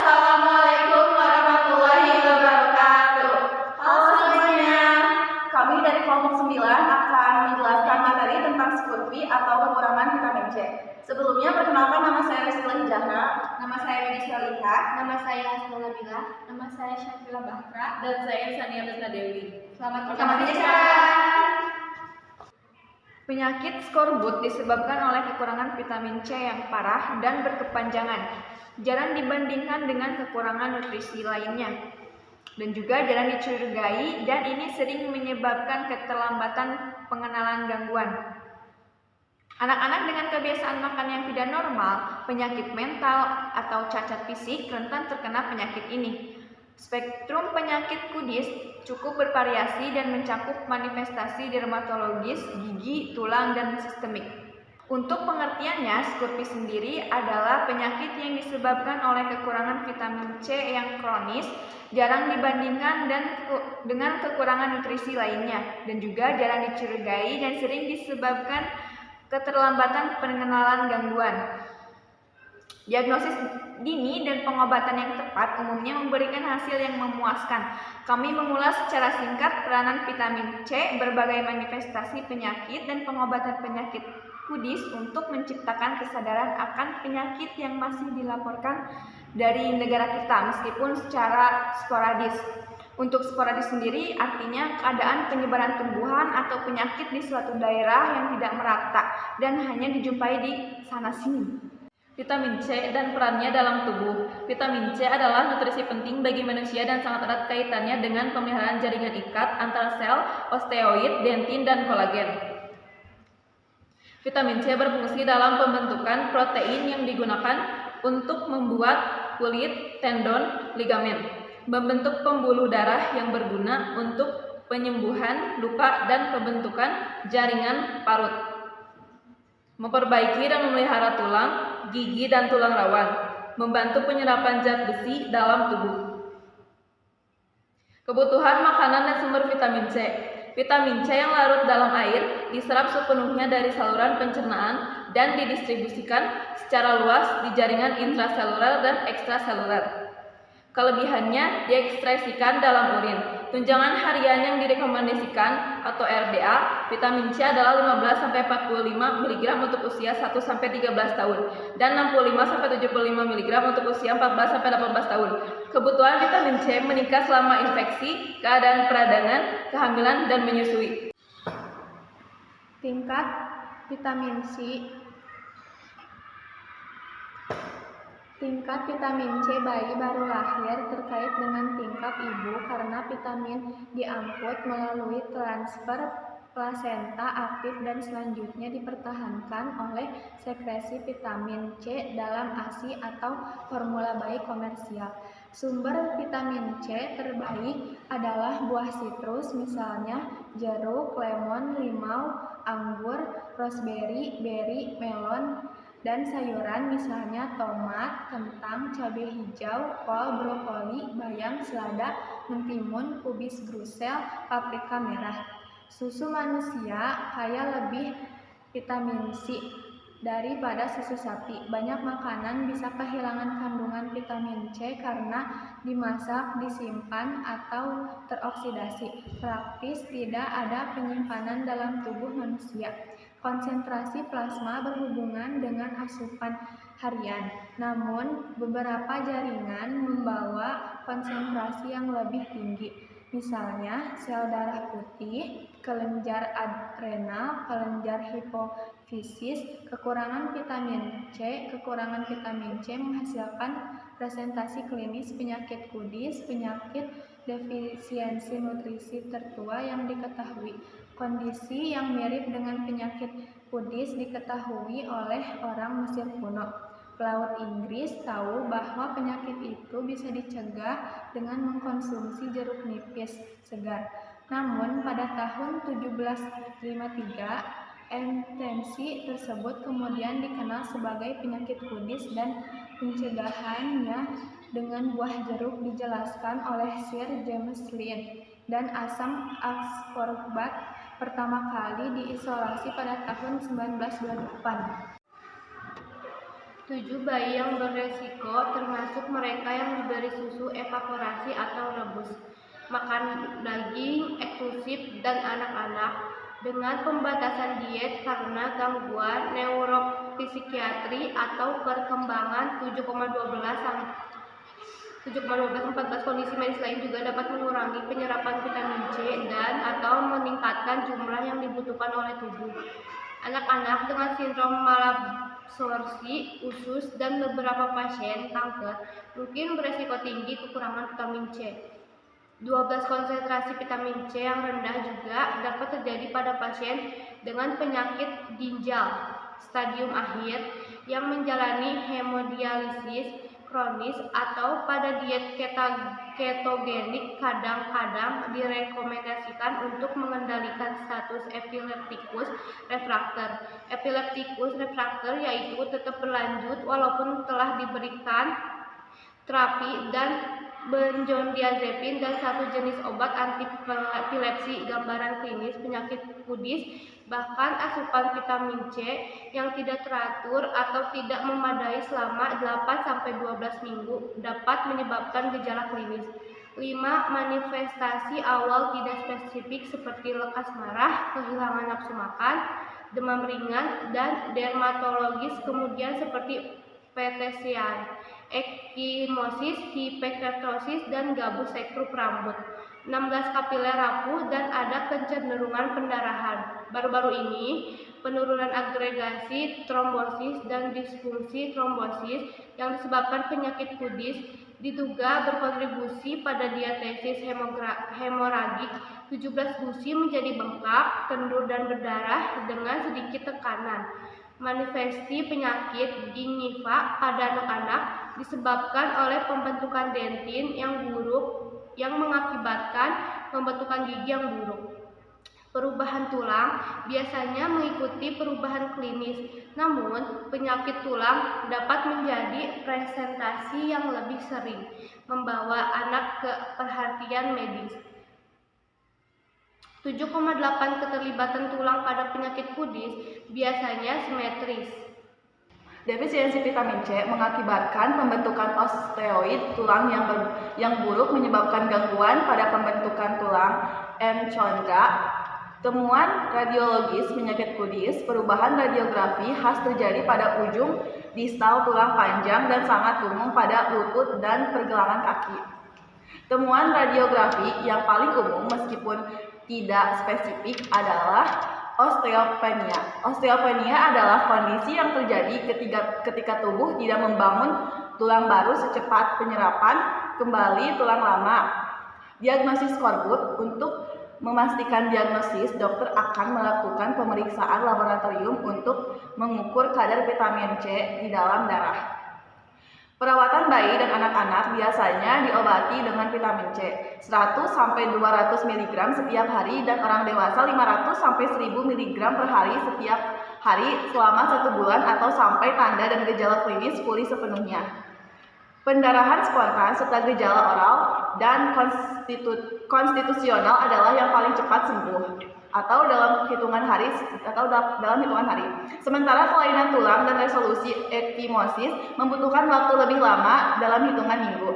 Assalamualaikum warahmatullahi wabarakatuh. Halo semuanya, kami dari kelompok 9 akan menjelaskan materi tentang scurvy atau kekurangan vitamin C. Sebelumnya perkenalkan, nama saya Rizky Jahra, nama saya Widhi Salihah, Nama saya Hasnul Nabila, nama saya Syafila Bahra, dan saya Sania Trisna Dewi. Selamat menyaksikan. Penyakit skorbut disebabkan oleh kekurangan vitamin C yang parah dan berkepanjangan, jarang dibandingkan dengan kekurangan nutrisi lainnya, dan juga jarang dicurigai, dan ini sering menyebabkan keterlambatan pengenalan gangguan. Anak-anak dengan kebiasaan makan yang tidak normal, penyakit mental, atau cacat fisik rentan terkena penyakit ini. Spektrum penyakit kudis cukup bervariasi dan mencakup manifestasi dermatologis, gigi, tulang, dan sistemik. Untuk pengertiannya, scurvy sendiri adalah penyakit yang disebabkan oleh kekurangan vitamin C yang kronis, jarang dibandingkan dengan kekurangan nutrisi lainnya, dan juga jarang dicurigai dan sering disebabkan keterlambatan pengenalan gangguan. Diagnosis dini dan pengobatan yang tepat umumnya memberikan hasil yang memuaskan. Kami mengulas secara singkat peranan vitamin C, berbagai manifestasi penyakit, dan pengobatan penyakit kudis untuk menciptakan kesadaran akan penyakit yang masih dilaporkan dari negara kita meskipun secara sporadis. Untuk sporadis sendiri artinya keadaan penyebaran tumbuhan atau penyakit di suatu daerah yang tidak merata dan hanya dijumpai di sana-sini. Vitamin C dan perannya dalam tubuh. Vitamin C adalah nutrisi penting bagi manusia dan sangat erat kaitannya dengan pemeliharaan jaringan ikat antara sel, osteoid, dentin, dan kolagen. Vitamin C berfungsi dalam pembentukan protein yang digunakan untuk membuat kulit, tendon, ligamen, membentuk pembuluh darah yang berguna untuk penyembuhan luka dan pembentukan jaringan parut, memperbaiki dan memelihara tulang, gigi, dan tulang rawan, membantu penyerapan zat besi dalam tubuh. Kebutuhan makanan dan sumber vitamin C. Vitamin C yang larut dalam air diserap sepenuhnya dari saluran pencernaan dan didistribusikan secara luas di jaringan intraseluler dan ekstraseluler. Kelebihannya diekspresikan dalam urin. Tunjangan harian yang direkomendasikan atau RDA vitamin C adalah 15-45 mg untuk usia 1-13 tahun dan 65-75 mg untuk usia 14-18 tahun. Kebutuhan vitamin C meningkat selama infeksi, keadaan peradangan, kehamilan, dan menyusui. tingkat vitamin C. Tingkat vitamin C bayi baru lahir terkait dengan tingkat ibu karena vitamin diangkut melalui transfer plasenta aktif dan selanjutnya dipertahankan oleh sekresi vitamin C dalam ASI atau formula bayi komersial. Sumber vitamin C terbaik adalah buah sitrus, misalnya jeruk, lemon, limau, anggur, raspberry, beri, melon, dan sayuran misalnya tomat, kentang, cabai hijau, kol, brokoli, bayam, selada, mentimun, kubis Brusel, paprika merah. Susu manusia kaya lebih vitamin C daripada susu sapi. Banyak makanan bisa kehilangan kandungan vitamin C karena dimasak, disimpan, atau teroksidasi. Praktis tidak ada penyimpanan dalam tubuh manusia. Konsentrasi plasma berhubungan dengan asupan harian, namun beberapa jaringan membawa konsentrasi yang lebih tinggi. Misalnya sel darah putih, kelenjar adrenal, kelenjar hipofisis. Kekurangan vitamin C menghasilkan presentasi klinis penyakit kudis, penyakit defisiensi nutrisi tertua yang diketahui. Kondisi yang mirip dengan penyakit kudis diketahui oleh orang Mesir kuno. Pelaut Inggris tahu bahwa penyakit itu bisa dicegah dengan mengkonsumsi jeruk nipis segar. Namun pada tahun 1753, intensi tersebut kemudian dikenal sebagai penyakit kudis dan pencegahannya dengan buah jeruk dijelaskan oleh Sir James Lind dan asam ascorbat pertama kali diisolasi pada tahun 1928. 7 bayi yang beresiko termasuk mereka yang diberi susu evaporasi atau rebus, makan daging eksklusif, dan anak-anak dengan pembatasan diet karena gangguan neuropsikiatri atau perkembangan 7,12-14. Kondisi medis lain juga dapat mengurangi penyerapan vitamin C dan atau meningkatkan jumlah yang dibutuhkan oleh tubuh. Anak-anak dengan sindrom malabsorpsi usus dan beberapa pasien kanker mungkin beresiko tinggi kekurangan vitamin C. 12 konsentrasi vitamin C yang rendah juga dapat terjadi pada pasien dengan penyakit ginjal stadium akhir yang menjalani hemodialisis kronis atau pada diet ketogenik. Kadang-kadang direkomendasikan untuk mengendalikan status epilepticus refractor. Epilepticus refractor yaitu tetap berlanjut walaupun telah diberikan terapi dan benzodiazepin dan satu jenis obat antiepilepsi. Gambaran klinis penyakit kudis, bahkan asupan vitamin C yang tidak teratur atau tidak memadai selama 8-12 minggu dapat menyebabkan gejala klinis. 5. Manifestasi awal tidak spesifik seperti lekas marah, kehilangan nafsu makan, demam ringan, dan dermatologis kemudian seperti petechiae, ekimosis, hiperkeratosis, dan gabus sekrup rambut. 16. Kapiler rapuh dan ada kecenderungan pendarahan. Baru-baru ini, penurunan agregasi trombosis dan disfungsi trombosis yang disebabkan penyakit kudis diduga berkontribusi pada diatesis hemoragik. 17 gusi menjadi bengkak, kendur, dan berdarah dengan sedikit tekanan. Manifestasi penyakit gingiva pada anak-anak disebabkan oleh pembentukan dentin yang buruk yang mengakibatkan pembentukan gigi yang buruk. Perubahan tulang biasanya mengikuti perubahan klinis, namun penyakit tulang dapat menjadi presentasi yang lebih sering, membawa anak ke perhatian medis. 7,8 Keterlibatan tulang pada penyakit kudis biasanya simetris. Defisiensi vitamin C mengakibatkan pembentukan osteoid tulang yang buruk, menyebabkan gangguan pada pembentukan tulang enchondra. Temuan radiologis penyakit kudis, perubahan radiografi khas terjadi pada ujung distal tulang panjang dan sangat umum pada lutut dan pergelangan kaki. Temuan radiografi yang paling umum meskipun tidak spesifik adalah osteopenia. Osteopenia adalah kondisi yang terjadi ketika tubuh tidak membangun tulang baru secepat penyerapan kembali tulang lama. Diagnosis Korbut. Untuk memastikan diagnosis, dokter akan melakukan pemeriksaan laboratorium untuk mengukur kadar vitamin C di dalam darah. Perawatan bayi dan anak-anak biasanya diobati dengan vitamin C 100-200 mg setiap hari dan orang dewasa 500-1000 mg per hari setiap hari selama 1 bulan atau sampai tanda dan gejala klinis pulih sepenuhnya. Pendarahan spontan serta gejala oral dan konstitusional adalah yang paling cepat sembuh atau dalam hitungan hari. Sementara kelainan tulang dan resolusi ekimosis membutuhkan waktu lebih lama dalam hitungan minggu.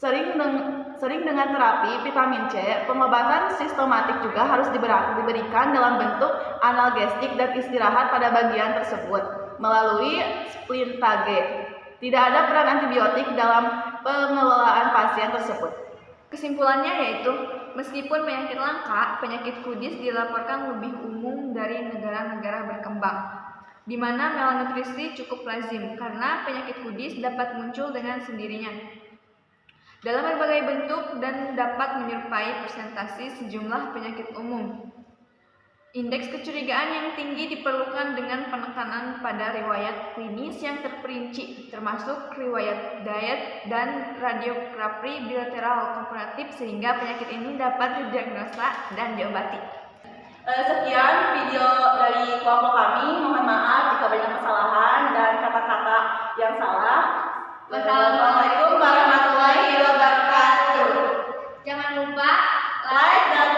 Sering dengan terapi vitamin C, pengobatan sistematik juga harus diberikan dalam bentuk analgesik dan istirahat pada bagian tersebut melalui splintage. Tidak ada peran antibiotik dalam pengelolaan pasien tersebut. Kesimpulannya yaitu, meskipun penyakit langka, penyakit kudis dilaporkan lebih umum dari negara-negara berkembang, di mana malnutrisi cukup lazim karena penyakit kudis dapat muncul dengan sendirinya dalam berbagai bentuk dan dapat menyerupai presentasi sejumlah penyakit umum. Indeks kecurigaan yang tinggi diperlukan dengan penekanan pada riwayat klinis yang terperinci, termasuk riwayat diet dan radiografi bilateral komparatif sehingga penyakit ini dapat didiagnosa dan diobati. Sekian video dari kelompok kami. Mohon maaf jika banyak kesalahan dan kata-kata yang salah. Wassalamualaikum warahmatullahi wabarakatuh. Jangan lupa Like dan